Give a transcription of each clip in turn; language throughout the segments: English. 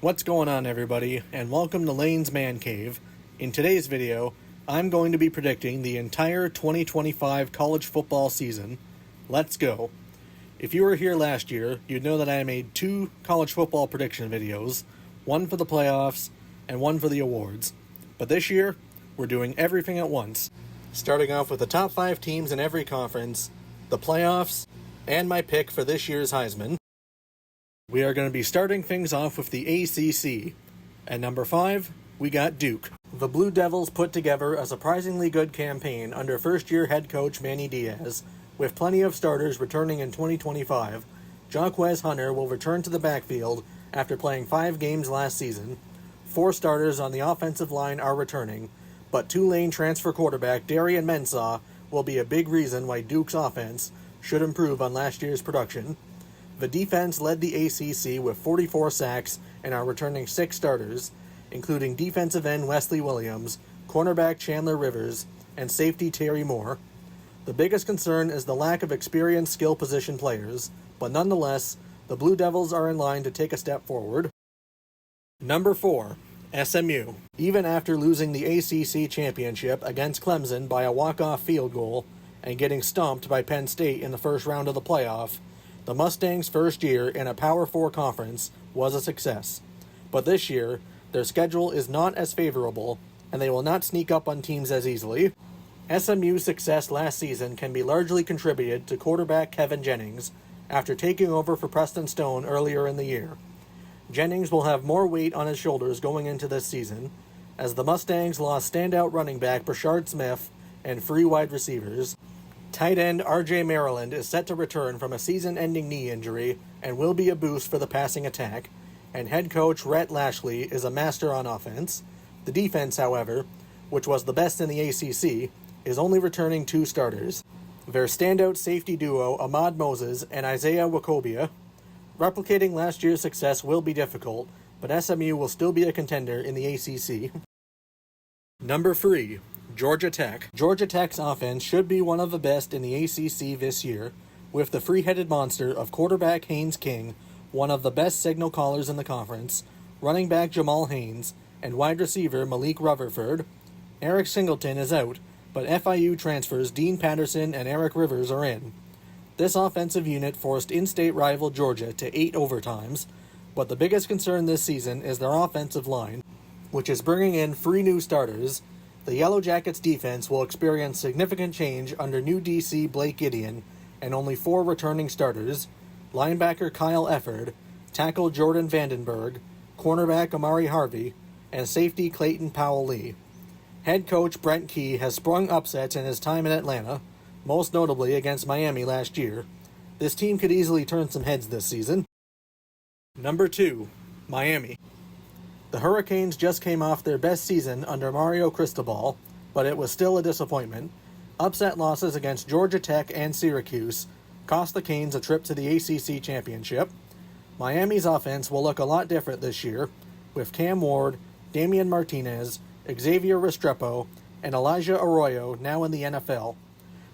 What's going on, everybody, and welcome to Lane's Man Cave. In today's video, I'm going to be predicting the entire 2025 college football season. Let's go. If you were here last year, you'd know that I made 2 college football prediction videos, one for the playoffs and one for the awards. But this year, we're doing everything at once, starting off with the top 5 teams in every conference, the playoffs, and my pick for this year's Heisman. We are going to be starting things off with the ACC. At number 5, we got Duke. The Blue Devils put together a surprisingly good campaign under first-year head coach Manny Diaz. With plenty of starters returning in 2025, Jaquez Hunter will return to the backfield after playing 5 games last season. 4 starters on the offensive line are returning, but Tulane transfer quarterback Darian Mensah will be a big reason why Duke's offense should improve on last year's production. The defense led the ACC with 44 sacks and are returning 6 starters, including defensive end Wesley Williams, cornerback Chandler Rivers, and safety Terry Moore. The biggest concern is the lack of experienced skill position players, but nonetheless, the Blue Devils are in line to take a step forward. Number 4, SMU. Even after losing the ACC championship against Clemson by a walk-off field goal and getting stomped by Penn State in the first round of the playoff, the Mustangs' first year in a Power 4 conference was a success. But this year, their schedule is not as favorable, and they will not sneak up on teams as easily. SMU's success last season can be largely contributed to quarterback Kevin Jennings after taking over for Preston Stone earlier in the year. Jennings will have more weight on his shoulders going into this season, as the Mustangs lost standout running back Brashard Smith and 3 wide receivers. Tight end R.J. Maryland is set to return from a season-ending knee injury and will be a boost for the passing attack, and head coach Rhett Lashley is a master on offense. The defense, however, which was the best in the ACC, is only returning 2 starters. Their standout safety duo Ahmad Moses and Isaiah Wokobia. Replicating last year's success will be difficult, but SMU will still be a contender in the ACC. Number 3. Georgia Tech. Georgia Tech's offense should be one of the best in the ACC this year, with the three-headed monster of quarterback Haynes King, one of the best signal callers in the conference, running back Jamal Haynes, and wide receiver Malik Rutherford. Eric Singleton is out, but FIU transfers Dean Patterson and Eric Rivers are in. This offensive unit forced in-state rival Georgia to 8 overtimes, but the biggest concern this season is their offensive line, which is bringing in 3 new starters. The Yellow Jackets defense will experience significant change under new DC Blake Gideon and only 4 returning starters: linebacker Kyle Efford, tackle Jordan Vandenberg, cornerback Amari Harvey, and safety Clayton Powell-Lee. Head coach Brent Key has sprung upsets in his time in Atlanta, most notably against Miami last year. This team could easily turn some heads this season. Number 2, Miami. The Hurricanes just came off their best season under Mario Cristobal, but it was still a disappointment. Upset losses against Georgia Tech and Syracuse cost the Canes a trip to the ACC championship. Miami's offense will look a lot different this year, with Cam Ward, Damian Martinez, Xavier Restrepo, and Elijah Arroyo now in the NFL.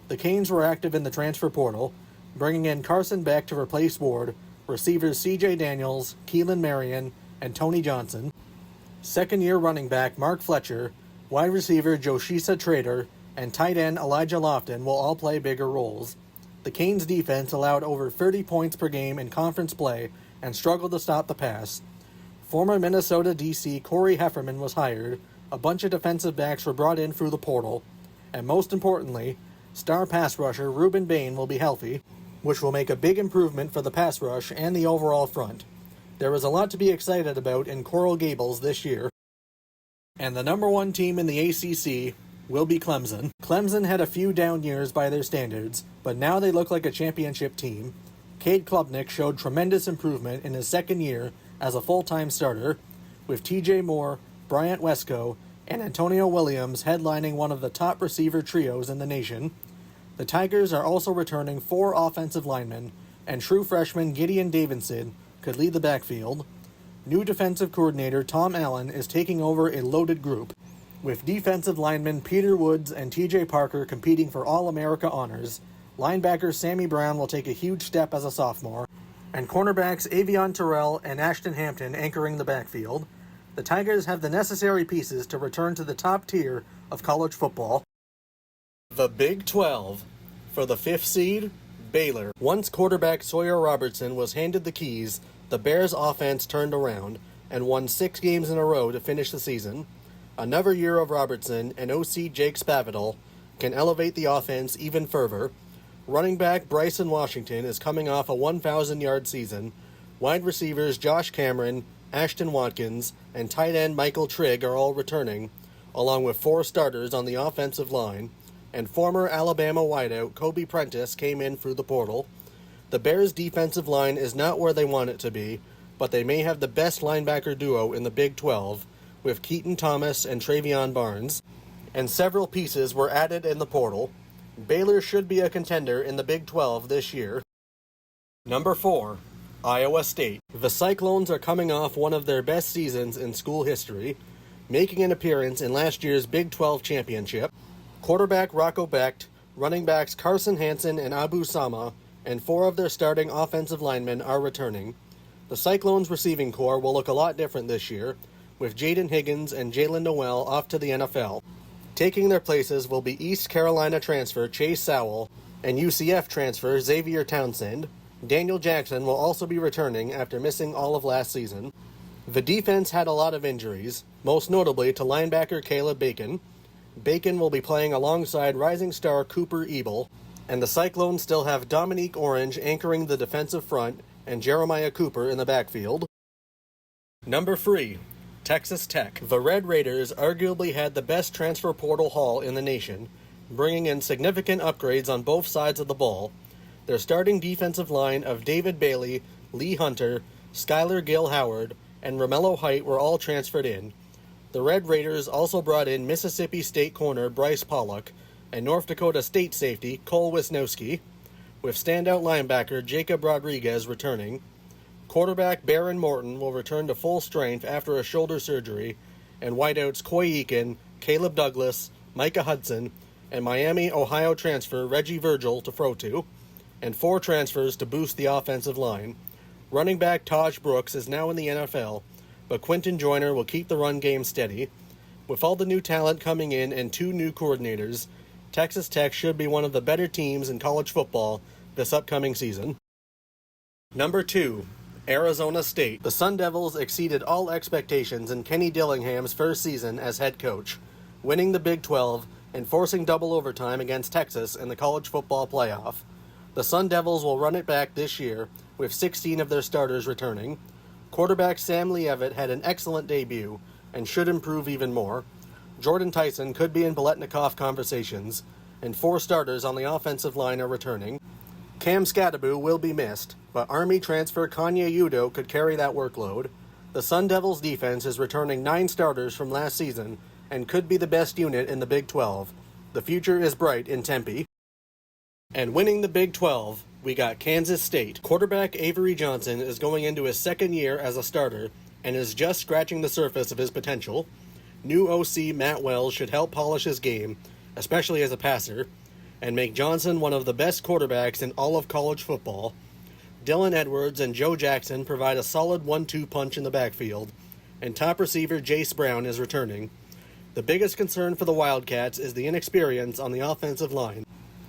The Canes were active in the transfer portal, bringing in Carson Beck to replace Ward, receivers C.J. Daniels, Keelan Marion, and Tony Johnson. Second-year running back Mark Fletcher, wide receiver Joshisa Trader, and tight end Elijah Lofton will all play bigger roles. The Canes defense allowed over 30 points per game in conference play and struggled to stop the pass. Former Minnesota DC Corey Hefferman was hired, a bunch of defensive backs were brought in through the portal, and most importantly, star pass rusher Ruben Bain will be healthy, which will make a big improvement for the pass rush and the overall front. There is a lot to be excited about in Coral Gables this year. And the number 1 team in the ACC will be Clemson. Clemson had a few down years by their standards, but now they look like a championship team. Cade Klubnik showed tremendous improvement in his second year as a full-time starter, with TJ Moore, Bryant Wesco, and Antonio Williams headlining one of the top receiver trios in the nation. The Tigers are also returning 4 offensive linemen, and true freshman Gideon Davidson could lead the backfield. New defensive coordinator Tom Allen is taking over a loaded group, with defensive linemen Peter Woods and TJ Parker competing for All-America honors. Linebacker Sammy Brown will take a huge step as a sophomore, and cornerbacks Avion Terrell and Ashton Hampton anchoring the backfield, the Tigers have the necessary pieces to return to the top tier of college football. The Big 12. For the 5th seed, Baylor. Once quarterback Sawyer Robertson was handed the keys, the Bears' offense turned around and won 6 games in a row to finish the season. Another year of Robertson and OC Jake Spavital can elevate the offense even further. Running back Bryson Washington is coming off a 1,000-yard season. Wide receivers Josh Cameron, Ashton Watkins, and tight end Michael Trigg are all returning, along with 4 starters on the offensive line, and former Alabama wideout Kobe Prentice came in through the portal. The Bears' defensive line is not where they want it to be, but they may have the best linebacker duo in the Big 12, with Keaton Thomas and Travion Barnes, and several pieces were added in the portal. Baylor should be a contender in the Big 12 this year. Number 4. Iowa State. The Cyclones are coming off one of their best seasons in school history, making an appearance in last year's Big 12 championship. Quarterback Rocco Becht, running backs Carson Hansen and Abu Sama, and 4 of their starting offensive linemen are returning. The Cyclones' receiving corps will look a lot different this year, with Jaden Higgins and Jalen Noel off to the NFL. Taking their places will be East Carolina transfer Chase Sowell and UCF transfer Xavier Townsend. Daniel Jackson will also be returning after missing all of last season. The defense had a lot of injuries, most notably to linebacker Caleb Bacon. Bacon will be playing alongside rising star Cooper Ebel, and the Cyclones still have Dominique Orange anchoring the defensive front and Jeremiah Cooper in the backfield. Number 3. Texas Tech. The Red Raiders arguably had the best transfer portal haul in the nation, bringing in significant upgrades on both sides of the ball. Their starting defensive line of David Bailey, Lee Hunter, Skylar Gill Howard, and Romello Height were all transferred in. The Red Raiders also brought in Mississippi State corner Bryce Pollock and North Dakota State safety Cole Wisniewski, with standout linebacker Jacob Rodriguez returning. Quarterback Baron Morton will return to full strength after a shoulder surgery, and wideouts Coy Eakin, Caleb Douglas, Micah Hudson, and Miami, Ohio transfer Reggie Virgil to throw to, and 4 transfers to boost the offensive line. Running back Taj Brooks is now in the NFL, but Quentin Joyner will keep the run game steady. With all the new talent coming in and 2 new coordinators, Texas Tech should be one of the better teams in college football this upcoming season. Number 2. Arizona State. The Sun Devils exceeded all expectations in Kenny Dillingham's first season as head coach, winning the Big 12 and forcing double overtime against Texas in the college football playoff. The Sun Devils will run it back this year, with 16 of their starters returning. Quarterback Sam Leavitt had an excellent debut and should improve even more. Jordan Tyson could be in Biletnikoff conversations, and 4 starters on the offensive line are returning. Cam Skattebo will be missed, but Army transfer Kanye Udo could carry that workload. The Sun Devils defense is returning 9 starters from last season and could be the best unit in the Big 12. The future is bright in Tempe. And winning the Big 12, we got Kansas State. Quarterback Avery Johnson is going into his 2nd year as a starter and is just scratching the surface of his potential. New OC Matt Wells should help polish his game, especially as a passer, and make Johnson one of the best quarterbacks in all of college football. Dylan Edwards and Joe Jackson provide a solid 1-2 punch in the backfield, and top receiver Jace Brown is returning. The biggest concern for the Wildcats is the inexperience on the offensive line.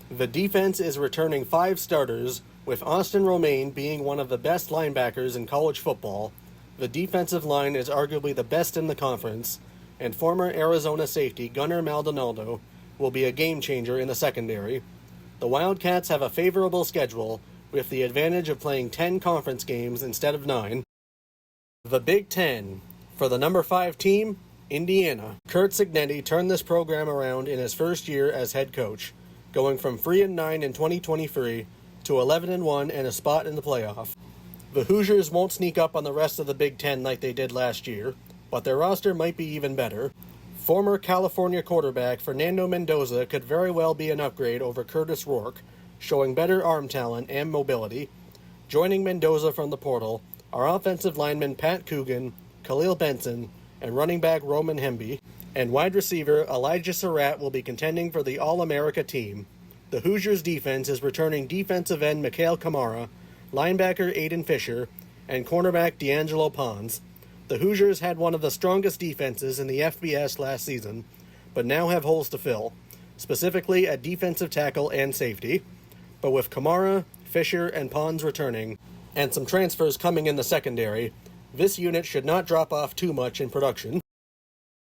The defense is returning 5 starters, with Austin Romaine being one of the best linebackers in college football. The defensive line is arguably the best in the conference, and former Arizona safety Gunnar Maldonado will be a game changer in the secondary. The Wildcats have a favorable schedule, with the advantage of playing 10 conference games instead of 9. The Big 10. For the number 5 team, Indiana. Curt Cignetti turned this program around in his first year as head coach, going from 3-9 in 2023 to 11-1 and a spot in the playoff. The Hoosiers won't sneak up on the rest of the Big 10 like they did last year, but their roster might be even better. Former California quarterback Fernando Mendoza could very well be an upgrade over Curtis Rourke, showing better arm talent and mobility. Joining Mendoza from the portal are offensive linemen Pat Coogan, Khalil Benson, and running back Roman Hemby, and wide receiver Elijah Surratt will be contending for the All-America team. The Hoosiers defense is returning defensive end Mikhail Kamara, linebacker Aiden Fisher, and cornerback D'Angelo Pons. The Hoosiers had one of the strongest defenses in the FBS last season, but now have holes to fill, specifically at defensive tackle and safety. But with Kamara, Fisher, and Pons returning, and some transfers coming in the secondary, this unit should not drop off too much in production.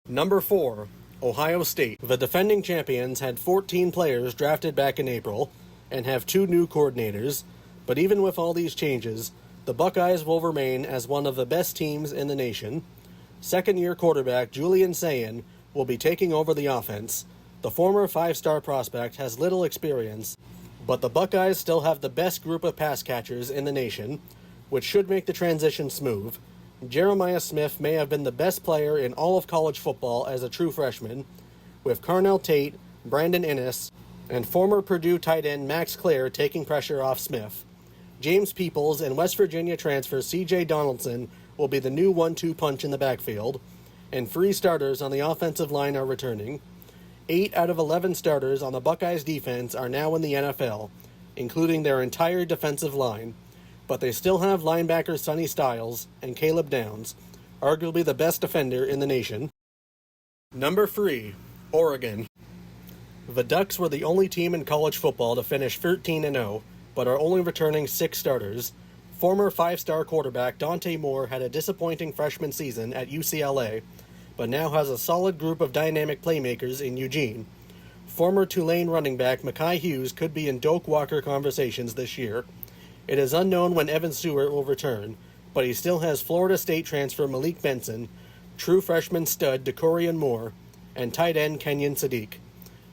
Number 4, Ohio State. The defending champions had 14 players drafted back in April, and have 2 new coordinators, but even with all these changes, the Buckeyes will remain as one of the best teams in the nation. Second-year quarterback Julian Sayin will be taking over the offense. The former 5-star prospect has little experience, but the Buckeyes still have the best group of pass catchers in the nation, which should make the transition smooth. Jeremiah Smith may have been the best player in all of college football as a true freshman, with Carnell Tate, Brandon Inniss, and former Purdue tight end Max Clare taking pressure off Smith. James Peoples and West Virginia transfer C.J. Donaldson will be the new 1-2 punch in the backfield, and 3 starters on the offensive line are returning. 8 out of 11 starters on the Buckeyes defense are now in the NFL, including their entire defensive line, but they still have linebackers Sonny Styles and Caleb Downs, arguably the best defender in the nation. Number 3, Oregon. The Ducks were the only team in college football to finish 13-0, but are only returning 6 starters. Former 5-star quarterback Dante Moore had a disappointing freshman season at UCLA, but now has a solid group of dynamic playmakers in Eugene. Former Tulane running back Mekhi Hughes could be in Doak Walker conversations this year. It is unknown when Evan Stewart will return, but he still has Florida State transfer Malik Benson, true freshman stud DeCorian Moore, and tight end Kenyon Sadiq.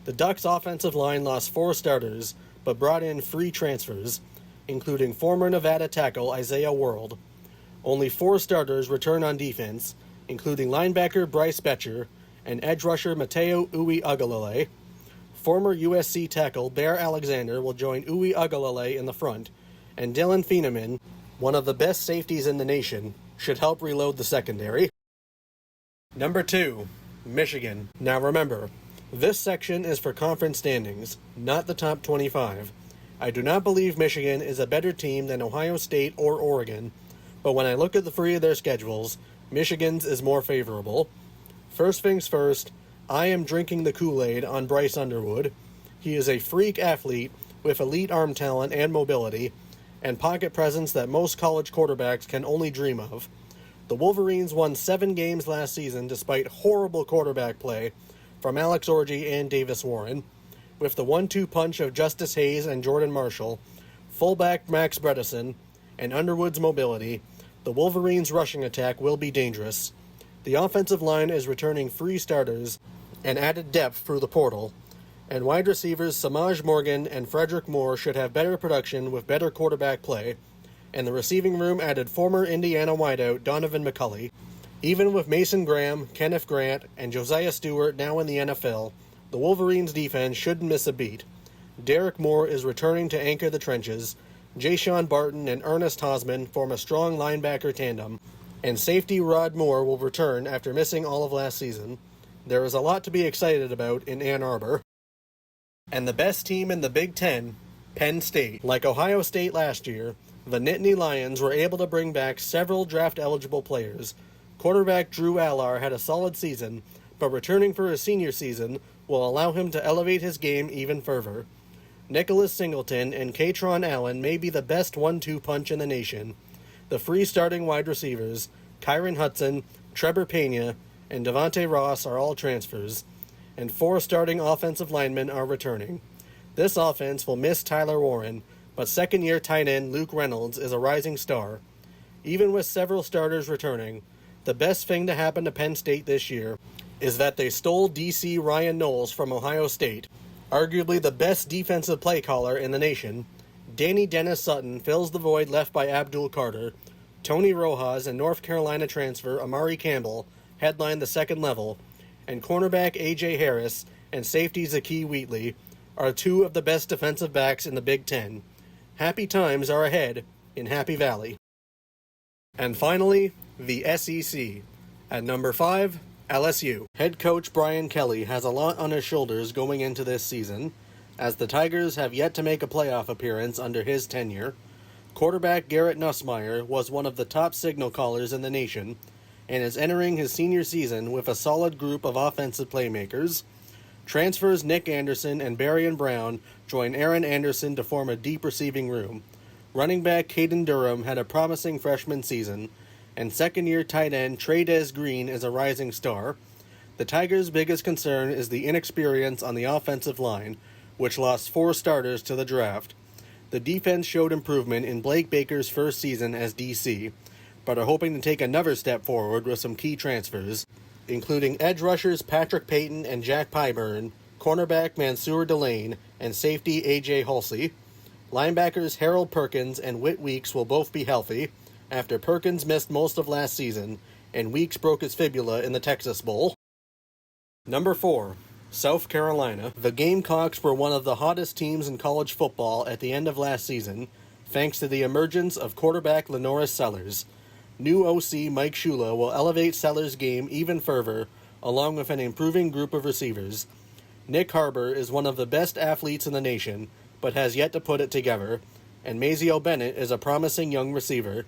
The Ducks' offensive line lost 4 starters, but brought in 3 transfers, including former Nevada tackle Isaiah World. Only 4 starters return on defense, including linebacker Bryce Betcher and edge rusher Mateo Uwe-Ugalele. Former USC tackle Bear Alexander will join Uwe-Ugalele in the front, and Dylan Feeneman, one of the best safeties in the nation, should help reload the secondary. Number 2, Michigan. Now remember, this section is for conference standings, not the top 25. I do not believe Michigan is a better team than Ohio State or Oregon, but when I look at the 3 of their schedules, Michigan's is more favorable. First things first, I am drinking the Kool-Aid on Bryce Underwood. He is a freak athlete with elite arm talent and mobility, and pocket presence that most college quarterbacks can only dream of. The Wolverines won 7 games last season despite horrible quarterback play from Alex Orji and Davis Warren. With the 1-2 punch of Justice Hayes and Jordan Marshall, fullback Max Bredesen, and Underwood's mobility, the Wolverines' rushing attack will be dangerous. The offensive line is returning 3 starters and added depth through the portal, and wide receivers Samaj Morgan and Frederick Moore should have better production with better quarterback play, and the receiving room added former Indiana wideout Donovan McCulley. Even with Mason Graham, Kenneth Grant, and Josiah Stewart now in the NFL, the Wolverines' defense shouldn't miss a beat. Derek Moore is returning to anchor the trenches, Jayshawn Barton and Ernest Hosman form a strong linebacker tandem, and safety Rod Moore will return after missing all of last season. There is a lot to be excited about in Ann Arbor. And the best team in the Big Ten, Penn State. Like Ohio State last year, the Nittany Lions were able to bring back several draft-eligible players. Quarterback Drew Allar had a solid season, but returning for his senior season will allow him to elevate his game even further. Nicholas Singleton and Katron Allen may be the best 1-2 punch in the nation. The 3 starting wide receivers, Kyron Hudson, Trevor Pena, and Devontae Ross are all transfers, and 4 starting offensive linemen are returning. This offense will miss Tyler Warren, but second-year tight end Luke Reynolds is a rising star. Even with several starters returning, the best thing to happen to Penn State this year is that they stole DC Ryan Knowles from Ohio State, arguably the best defensive play caller in the nation. Danny Dennis Sutton fills the void left by Abdul Carter. Tony Rojas and North Carolina transfer Amari Campbell headline the second level, and cornerback A.J. Harris and safety Zakee Wheatley are 2 of the best defensive backs in the Big Ten. Happy times are ahead in Happy Valley. And finally, the SEC. At number 5, LSU. Head coach Brian Kelly has a lot on his shoulders going into this season, as the Tigers have yet to make a playoff appearance under his tenure. Quarterback Garrett Nussmeier was one of the top signal callers in the nation and is entering his senior season with a solid group of offensive playmakers. Transfers Nick Anderson and Barian Brown join Aaron Anderson to form a deep receiving room. Running back Caden Durham had a promising freshman season, and second-year tight end Trey Green is a rising star. The Tigers' biggest concern is the inexperience on the offensive line, which lost 4 starters to the draft. The defense showed improvement in Blake Baker's first season as DC, but are hoping to take another step forward with some key transfers, including edge rushers Patrick Payton and Jack Pyburn, cornerback Mansour Delane, and safety AJ Hulsey. Linebackers Harold Perkins and Whit Weeks will both be healthy, after Perkins missed most of last season, and Weeks broke his fibula in the Texas Bowl. Number 4. South Carolina. The Gamecocks were one of the hottest teams in college football at the end of last season, thanks to the emergence of quarterback Lenoris Sellers. New OC Mike Shula will elevate Sellers' game even further, along with an improving group of receivers. Nick Harbor is one of the best athletes in the nation, but has yet to put it together, and Mazio Bennett is a promising young receiver.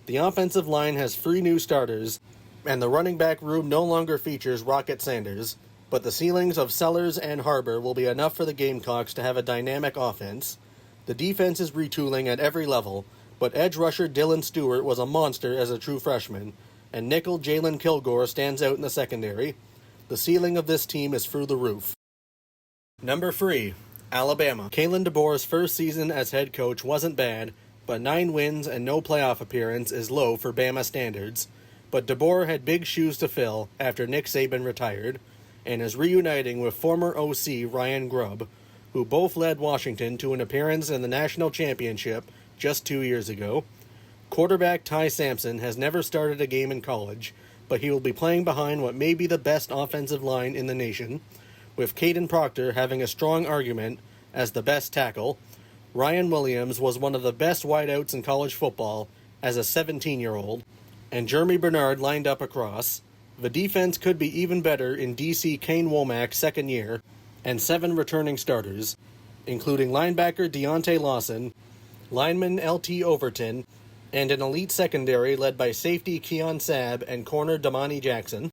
The offensive line has 3 new starters, and the running back room no longer features Rocket Sanders, but the ceilings of Sellers and Harbor will be enough for the Gamecocks to have a dynamic offense. The defense is retooling at every level, but edge rusher Dylan Stewart was a monster as a true freshman, and nickel Jalen Kilgore stands out in the secondary. The ceiling of this team is through the roof. Number 3. Alabama. Kalen DeBoer's first season as head coach wasn't bad, but 9 wins and no playoff appearance is low for Bama standards. But DeBoer had big shoes to fill after Nick Saban retired, and is reuniting with former OC Ryan Grubb, who both led Washington to an appearance in the national championship just 2 years ago. Quarterback Ty Sampson has never started a game in college, but he will be playing behind what may be the best offensive line in the nation, with Caden Proctor having a strong argument as the best tackle. Ryan Williams was one of the best wideouts in college football as a 17-year-old, and Jeremy Bernard lined up across. The defense could be even better in DC Kane Womack's second year, and 7 returning starters, including linebacker Deontay Lawson, lineman LT Overton, and an elite secondary led by safety Keon Sabb and corner Damani Jackson.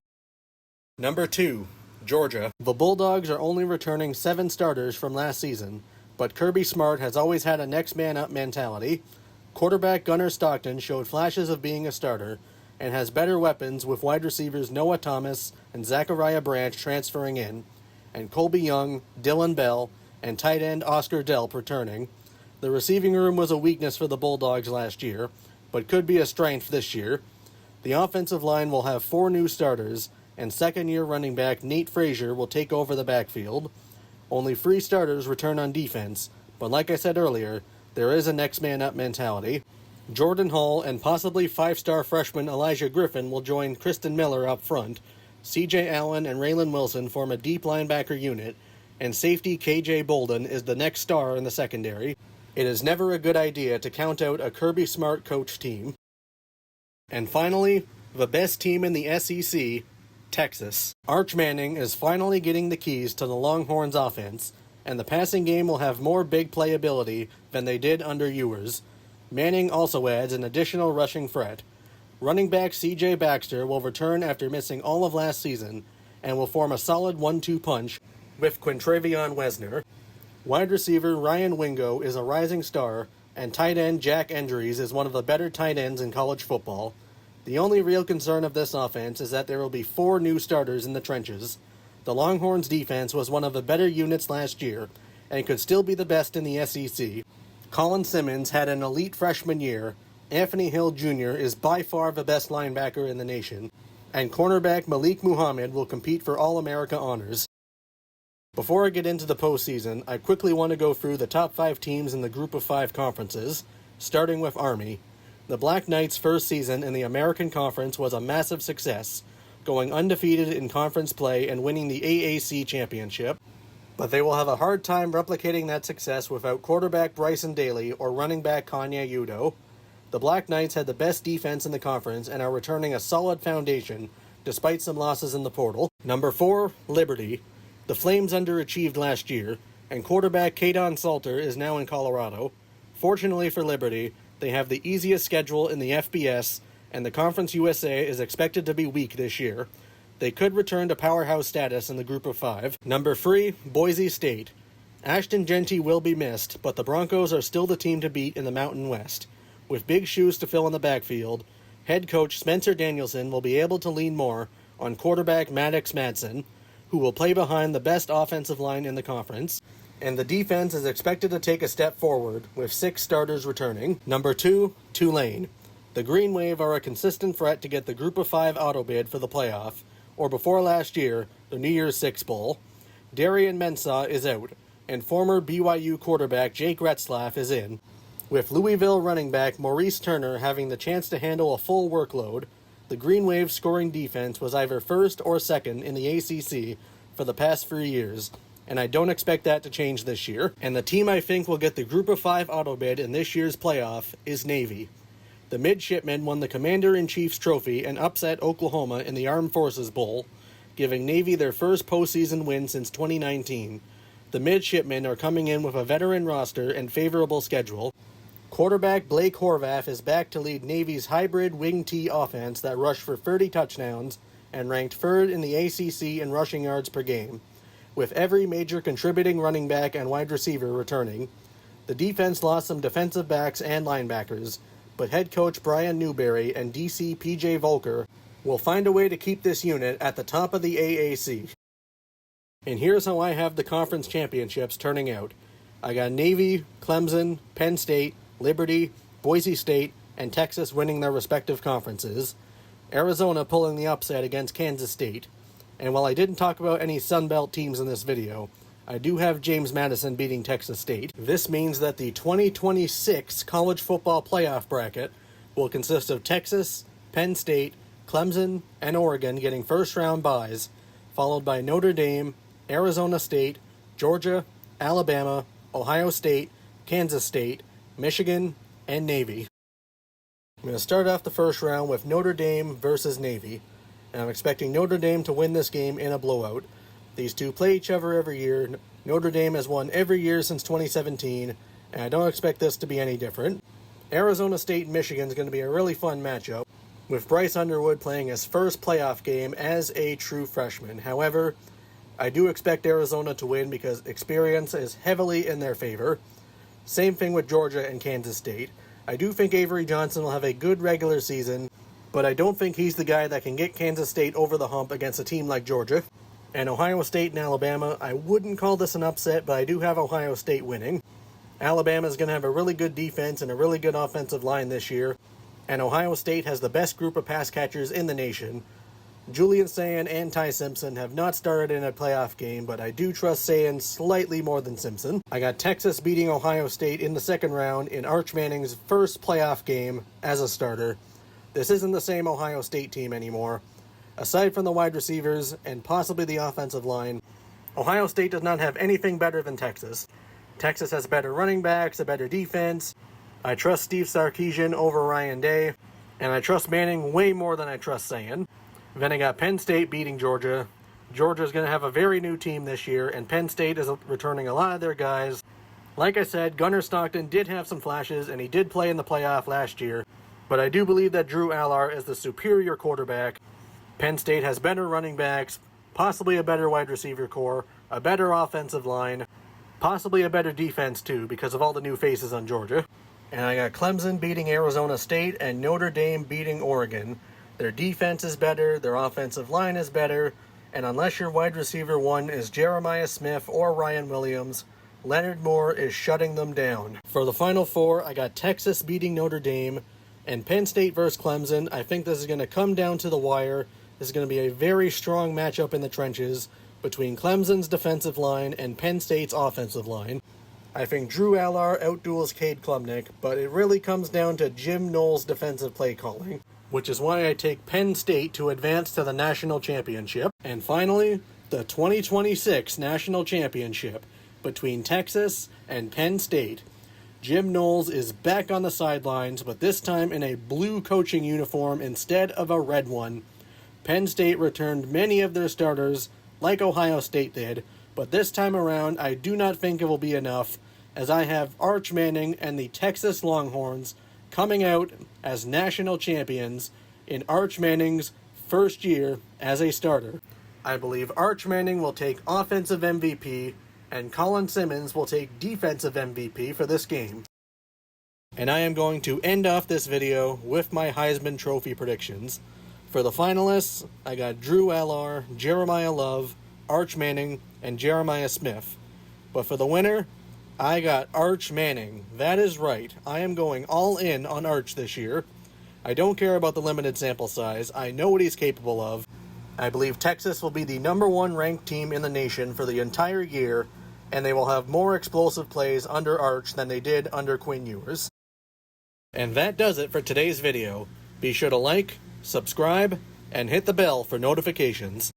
Number 2. Georgia. The Bulldogs are only returning 7 starters from last season, but Kirby Smart has always had a next man up mentality. Quarterback Gunnar Stockton showed flashes of being a starter, and has better weapons with wide receivers Noah Thomas and Zachariah Branch transferring in, and Colby Young, Dylan Bell, and tight end Oscar Delp returning. The receiving room was a weakness for the Bulldogs last year, but could be a strength this year. The offensive line will have 4 new starters, and second-year running back Nate Frazier will take over the backfield. Only 3 starters return on defense, but like I said earlier, there is a next man up mentality. Jordan Hall and possibly 5-star freshman Elijah Griffin will join Kristen Miller up front. C.J. Allen and Raylan Wilson form a deep linebacker unit, and safety K.J. Bolden is the next star in the secondary. It is never a good idea to count out a Kirby Smart coach team. And finally, the best team in the SEC, Texas. Arch Manning is finally getting the keys to the Longhorns offense, and the passing game will have more big playability than they did under Ewers. Manning also adds an additional rushing threat. Running back C.J. Baxter will return after missing all of last season and will form a solid 1-2 punch with Quintravion Wesner. Wide receiver Ryan Wingo is a rising star, and tight end Jack Endries is one of the better tight ends in college football. The only real concern of this offense is that there will be 4 new starters in the trenches. The Longhorns' defense was one of the better units last year and could still be the best in the SEC. Colin Simmons had an elite freshman year, Anthony Hill Jr. is by far the best linebacker in the nation, and cornerback Malik Muhammad will compete for All-America honors. Before I get into the postseason, I quickly want to go through the top 5 teams in the Group of 5 conferences, starting with Army. The Black Knights' first season in the American Conference was a massive success, going undefeated in conference play and winning the AAC championship. But they will have a hard time replicating that success without quarterback Bryson Daly or running back Kanye Udo. The Black Knights had the best defense in the conference and are returning a solid foundation despite some losses in the portal. Number 4, Liberty. The Flames underachieved last year, and quarterback Kadon Salter is now in Colorado. Fortunately for Liberty, They have the easiest schedule in the FBS, and the Conference USA is expected to be weak this year. They could return to powerhouse status in the group of 5. Number 3, Boise State. Ashton Jeanty will be missed, but the Broncos are still the team to beat in the Mountain West. With big shoes to fill in the backfield, head coach Spencer Danielson will be able to lean more on quarterback Maddox Madsen, who will play behind the best offensive line in the conference, and the defense is expected to take a step forward, with 6 starters returning. Number 2, Tulane. The Green Wave are a consistent threat to get the Group of 5 auto bid for the playoff, or before last year, the New Year's Six Bowl. Darian Mensah is out, and former BYU quarterback Jake Retzlaff is in, with Louisville running back Maurice Turner having the chance to handle a full workload. The Green Wave's scoring defense was either first or second in the ACC for the past 3 years, and I don't expect that to change this year. And the team I think will get the Group of 5 auto bid in this year's playoff is Navy. The Midshipmen won the Commander-in-Chief's trophy and upset Oklahoma in the Armed Forces Bowl, giving Navy their first postseason win since 2019. The Midshipmen are coming in with a veteran roster and favorable schedule. Quarterback Blake Horvath is back to lead Navy's hybrid wing T offense that rushed for 30 touchdowns and ranked 3rd in the ACC in rushing yards per game, with every major contributing running back and wide receiver returning. The defense lost some defensive backs and linebackers, but head coach Brian Newberry and DC PJ Volker will find a way to keep this unit at the top of the AAC. And here's how I have the conference championships turning out. I got Navy, Clemson, Penn State, Liberty, Boise State, and Texas winning their respective conferences. Arizona pulling the upset against Kansas State. And while I didn't talk about any Sun Belt teams in this video, I do have James Madison beating Texas State. This means that the 2026 college football playoff bracket will consist of Texas, Penn State, Clemson, and Oregon getting first-round byes, followed by Notre Dame, Arizona State, Georgia, Alabama, Ohio State, Kansas State, Michigan, and Navy. I'm going to start off the first round with Notre Dame versus Navy, and I'm expecting Notre Dame to win this game in a blowout. These two play each other every year. Notre Dame has won every year since 2017, and I don't expect this to be any different. Arizona State and Michigan is going to be a really fun matchup, with Bryce Underwood playing his first playoff game as a true freshman. However, I do expect Arizona to win because experience is heavily in their favor. Same thing with Georgia and Kansas State. I do think Avery Johnson will have a good regular season, but I don't think he's the guy that can get Kansas State over the hump against a team like Georgia. And Ohio State and Alabama, I wouldn't call this an upset, but I do have Ohio State winning. Alabama is going to have a really good defense and a really good offensive line this year, and Ohio State has the best group of pass catchers in the nation. Julian Sayin and Ty Simpson have not started in a playoff game, but I do trust Sayin slightly more than Simpson. I got Texas beating Ohio State in the second round in Arch Manning's first playoff game as a starter. This isn't the same Ohio State team anymore. Aside from the wide receivers and possibly the offensive line, Ohio State does not have anything better than Texas. Texas has better running backs, a better defense. I trust Steve Sarkisian over Ryan Day, and I trust Manning way more than I trust Sayin. Then I got Penn State beating Georgia. Georgia's going to have a very new team this year, and Penn State is returning a lot of their guys. Like I said, Gunnar Stockton did have some flashes, and he did play in the playoff last year, but I do believe that Drew Allar is the superior quarterback. Penn State has better running backs, possibly a better wide receiver core, a better offensive line, possibly a better defense too because of all the new faces on Georgia. And I got Clemson beating Arizona State and Notre Dame beating Oregon. Their defense is better, their offensive line is better, and unless your wide receiver one is Jeremiah Smith or Ryan Williams, Leonard Moore is shutting them down. For the Final Four, I got Texas beating Notre Dame and Penn State versus Clemson. I think this is going to come down to the wire. This is going to be a very strong matchup in the trenches between Clemson's defensive line and Penn State's offensive line. I think Drew Allar outduels Cade Klubnik, but it really comes down to Jim Knowles' defensive play calling, which is why I take Penn State to advance to the national championship. And finally, the 2026 national championship between Texas and Penn State. Jim Knowles is back on the sidelines, but this time in a blue coaching uniform instead of a red one. Penn State returned many of their starters, like Ohio State did, but this time around I do not think it will be enough, as I have Arch Manning and the Texas Longhorns coming out as national champions in Arch Manning's first year as a starter. I believe Arch Manning will take offensive MVP and Colin Simmons will take defensive MVP for this game. And I am going to end off this video with my Heisman Trophy predictions. For the finalists, I got Drew Allar, Jeremiah Love, Arch Manning, and Jeremiah Smith. But for the winner, I got Arch Manning. That is right. I am going all in on Arch this year. I don't care about the limited sample size. I know what he's capable of. I believe Texas will be the #1 ranked team in the nation for the entire year, and they will have more explosive plays under Arch than they did under Quinn Ewers. And that does it for today's video. Be sure to like, subscribe, and hit the bell for notifications.